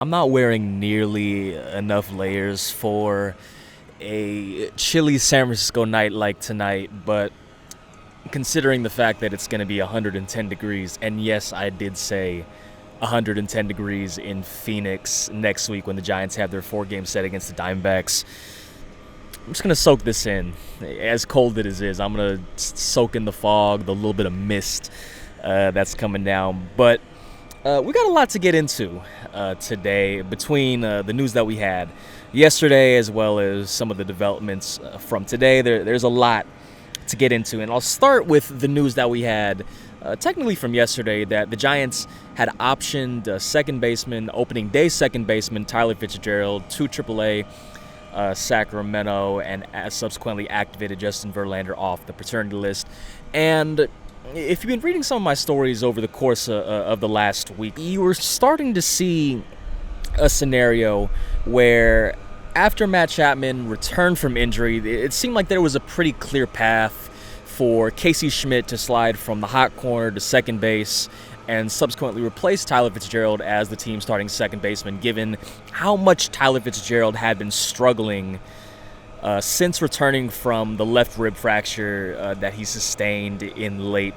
I'm not wearing nearly enough layers for a chilly San Francisco night like tonight, but considering the fact that it's going to be 110 degrees, and yes, I did say 110 degrees in Phoenix next week when the Giants have their 4-game set against the Diamondbacks, I'm just going to soak this in. As cold as it is, I'm going to soak in the fog, the little bit of mist that's coming down. But we got a lot to get into today between the news that we had yesterday as well as some of the developments from today. There's a lot to get into, and I'll start with the news that we had technically from yesterday, that the Giants had optioned opening day second baseman Tyler Fitzgerald to AAA Sacramento, and subsequently activated Justin Verlander off the paternity list. And if you've been reading some of my stories over the course of the last week, you were starting to see a scenario where after Matt Chapman returned from injury, it seemed like there was a pretty clear path for Casey Schmidt to slide from the hot corner to second base and subsequently replace Tyler Fitzgerald as the team's starting second baseman, given how much Tyler Fitzgerald had been struggling since returning from the left rib fracture that he sustained in late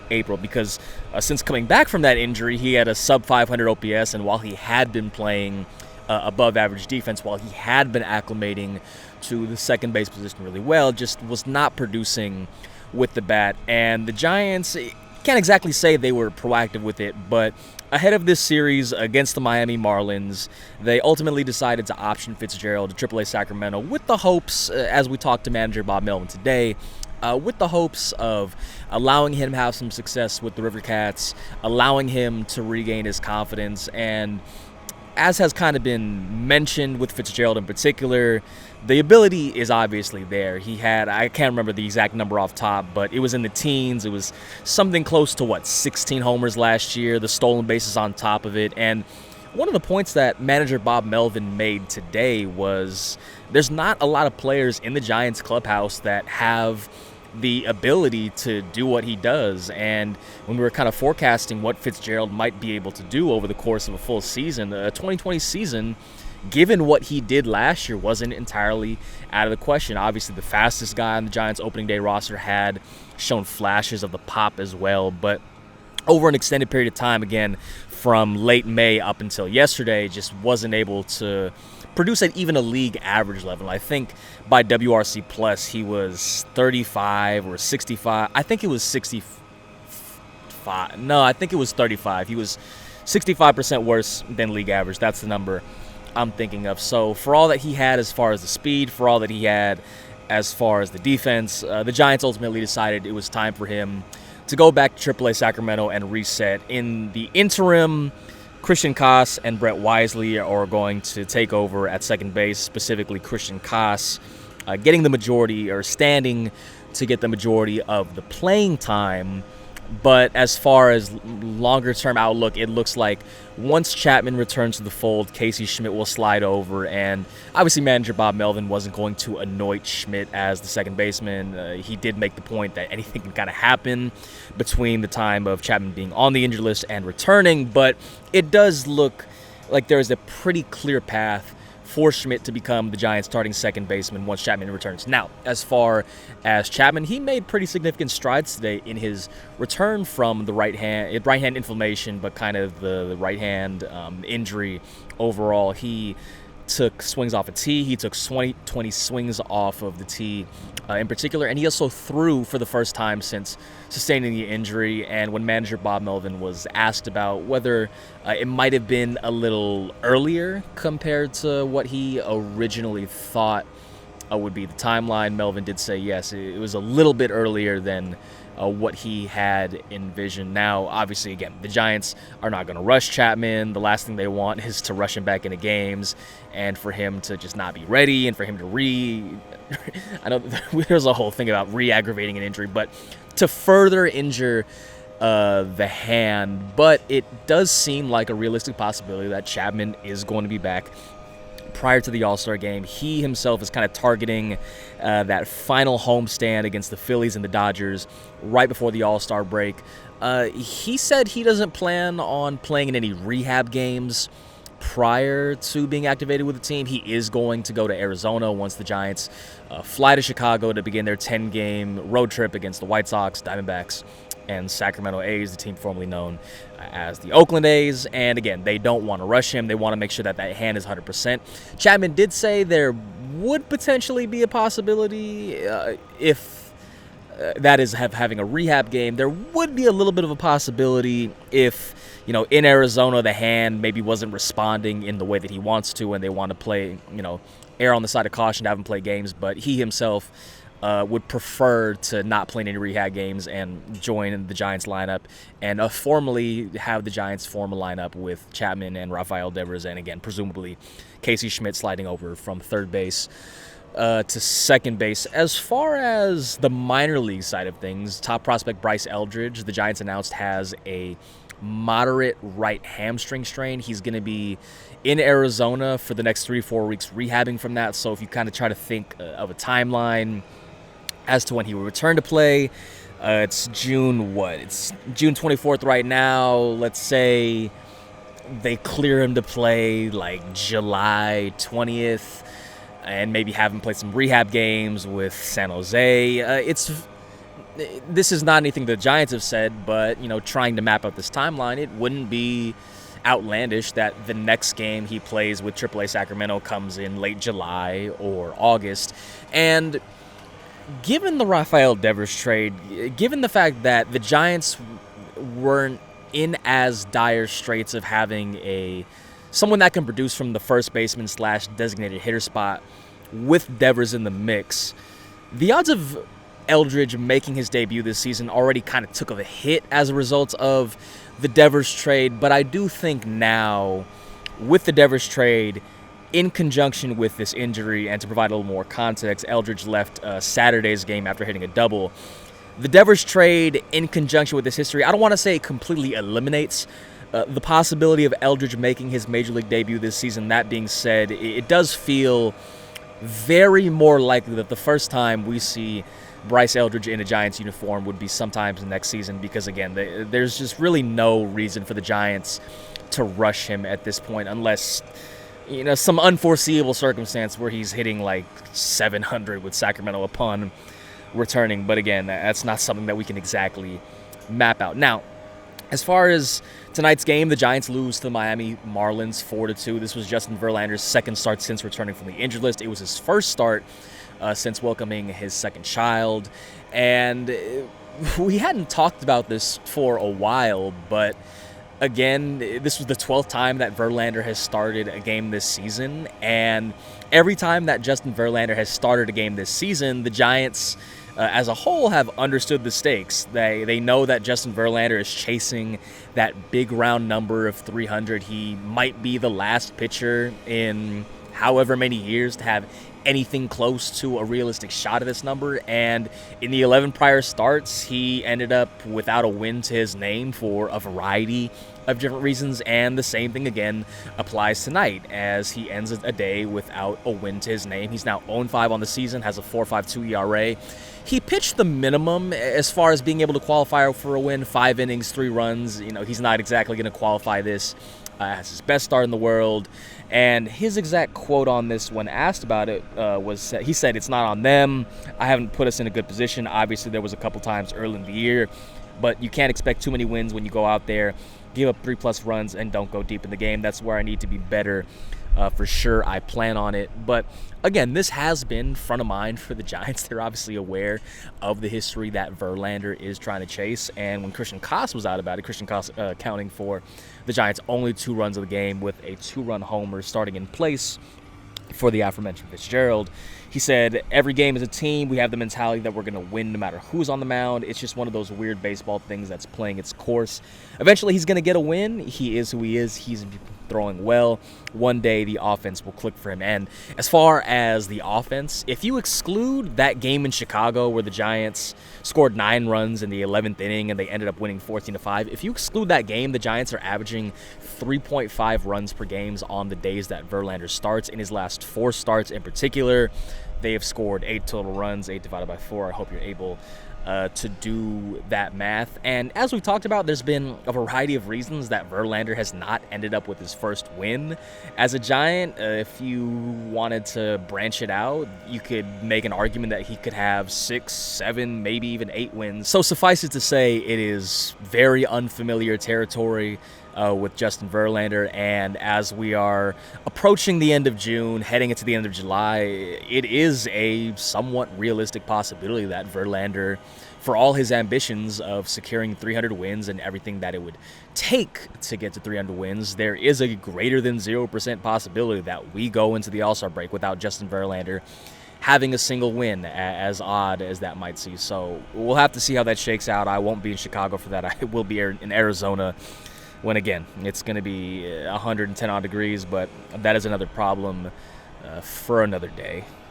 April. Because since coming back from that injury, he had a sub 500 OPS, and while he had been playing above average defense, while he had been acclimating to the second base position really well, just was not producing with the bat. And the Giants can't exactly say they were proactive with it, but ahead of this series against the Miami Marlins, they ultimately decided to option Fitzgerald to AAA Sacramento with the hopes, as we talked to manager Bob Melvin today, with the hopes of allowing him to have some success with the River Cats, allowing him to regain his confidence. And as has kind of been mentioned with Fitzgerald in particular, the ability is obviously there. He had, I can't remember the exact number off top, but it was in the teens. It was something close to, 16 homers last year, the stolen bases on top of it. And one of the points that manager Bob Melvin made today was there's not a lot of players in the Giants clubhouse that have the ability to do what he does. And when we were kind of forecasting what Fitzgerald might be able to do over the course of a full season, the 2020 season, given what he did last year, wasn't entirely out of the question. Obviously, the fastest guy on the Giants opening day roster had shown flashes of the pop as well, but over an extended period of time, again, from late May up until yesterday, just wasn't able to produce at even a league average level. I think by WRC Plus, he was 35 or 65. I think it was 65. No, I think it was 35. He was 65% worse than league average. That's the number I'm thinking of. So for all that he had as far as the speed, for all that he had as far as the defense, the Giants ultimately decided it was time for him to go back to AAA Sacramento and reset. In the interim, Christian Koss and Brett Wisely are going to take over at second base, specifically Christian Koss getting the majority, or standing to get the majority of the playing time. But as far as longer-term outlook, it looks like once Chapman returns to the fold, Casey Schmidt will slide over. And obviously manager Bob Melvin wasn't going to anoint Schmidt as the second baseman. He did make the point that anything can kind of happen between the time of Chapman being on the injured list and returning. But it does look like there is a pretty clear path for Schmidt to become the Giants' starting second baseman once Chapman returns. Now, as far as Chapman, he made pretty significant strides today in his return from the right hand inflammation, but kind of the right hand injury overall. He took swings off a tee. He took 20 swings off of the tee in particular, and he also threw for the first time since sustaining the injury. And when manager Bob Melvin was asked about whether it might have been a little earlier compared to what he originally thought would be the timeline, Melvin did say yes, it was a little bit earlier than what he had envisioned. Now, obviously, again, the Giants are not going to rush Chapman. The last thing they want is to rush him back into games and for him to just not be ready and for him to I know there's a whole thing about re-aggravating an injury, but to further injure the hand. But it does seem like a realistic possibility that Chapman is going to be back prior to the All-Star game. He himself is kind of targeting that final homestand against the Phillies and the Dodgers right before the All-Star break. He said he doesn't plan on playing in any rehab games prior to being activated with the team. He is going to go to Arizona once the Giants fly to Chicago to begin their 10-game road trip against the White Sox, Diamondbacks, and Sacramento A's, the team formerly known as the Oakland A's. And again, they don't want to rush him. They want to make sure that hand is 100%. Chapman did say there would potentially be a possibility if that is having a rehab game. There would be a little bit of a possibility if, in Arizona, the hand maybe wasn't responding in the way that he wants to, and they want to play, err on the side of caution to have him play games. But he himself would prefer to not play any rehab games and join the Giants lineup and formally have the Giants form a lineup with Chapman and Rafael Devers, and again, presumably Casey Schmidt sliding over from third base to second base. As far as the minor league side of things, top prospect Bryce Eldridge, the Giants announced, has a moderate right hamstring strain. He's going to be in Arizona for the next 3-4 weeks rehabbing from that. So if you kind of try to think of a timeline as to when he will return to play, it's June 24th right now. Let's say they clear him to play like July 20th and maybe have him play some rehab games with San Jose. This is not anything the Giants have said, but, trying to map out this timeline, it wouldn't be outlandish that the next game he plays with AAA Sacramento comes in late July or August. And given the Rafael Devers trade, given the fact that the Giants weren't in as dire straits of having someone that can produce from the first baseman / designated hitter spot with Devers in the mix, the odds of Eldridge making his debut this season already kind of took a hit as a result of the Devers trade. But I do think now, with the Devers trade, in conjunction with this injury, and to provide a little more context, Eldridge left Saturday's game after hitting a double. The Devers trade, in conjunction with this history, I don't want to say it completely eliminates the possibility of Eldridge making his major league debut this season. That being said, it does feel very more likely that the first time we see Bryce Eldridge in a Giants uniform would be sometimes next season, because, again, there's just really no reason for the Giants to rush him at this point unless, some unforeseeable circumstance where he's hitting like 700 with Sacramento upon returning. But again, that's not something that we can exactly map out. Now, as far as tonight's game, the Giants lose to the Miami Marlins 4-2. This was Justin Verlander's second start since returning from the injured list. It was his first start since welcoming his second child. And we hadn't talked about this for a while, but again, this was the 12th time that Verlander has started a game this season, and every time that Justin Verlander has started a game this season, the Giants as a whole have understood the stakes. They know that Justin Verlander is chasing that big round number of 300. He might be the last pitcher in however many years to have anything close to a realistic shot at this number, and in the 11 prior starts, he ended up without a win to his name for a variety of different reasons, and the same thing again applies tonight as he ends a day without a win to his name. He's now 0-5 on the season, has a 4.52 ERA. He pitched the minimum as far as being able to qualify for a win, 5 innings, 3 runs. He's not exactly going to qualify this as his best start in the world. And his exact quote on this when asked about it he said, "It's not on them. I haven't put us in a good position. Obviously, there was a couple times early in the year, but you can't expect too many wins when you go out there, give up 3+ runs, and don't go deep in the game. That's where I need to be better. For sure, I plan on it." But again, this has been front of mind for the Giants. They're obviously aware of the history that Verlander is trying to chase. And when Christian Koss was out about it, Christian Koss accounting for the Giants' only 2 runs of the game with a 2-run homer starting in place for the aforementioned Fitzgerald, he said, "Every game is a team. We have the mentality that we're going to win no matter who's on the mound. It's just one of those weird baseball things that's playing its course. Eventually, he's going to get a win. He is who he is. He's throwing well. One day, the offense will click for him." And as far as the offense, if you exclude that game in Chicago where the Giants scored 9 runs in the 11th inning and they ended up winning 14-5, if you exclude that game, the Giants are averaging 3.5 runs per game on the days that Verlander starts. In his last 4 starts in particular, they have scored 8 total runs, 8 divided by 4. I hope you're able to do that math. And as we've talked about, there's been a variety of reasons that Verlander has not ended up with his first win as a Giant. If you wanted to branch it out, you could make an argument that he could have 6, 7, maybe even 8 wins. So suffice it to say, it is very unfamiliar territory with Justin Verlander, and as we are approaching the end of June, heading into the end of July, it is a somewhat realistic possibility that Verlander, for all his ambitions of securing 300 wins and everything that it would take to get to 300 wins, there is a greater than 0% possibility that we go into the All-Star break without Justin Verlander having a single win, as odd as that might seem. So we'll have to see how that shakes out. I won't be in Chicago for that. I will be in Arizona when, again, it's going to be 110 odd degrees, but that is another problem for another day.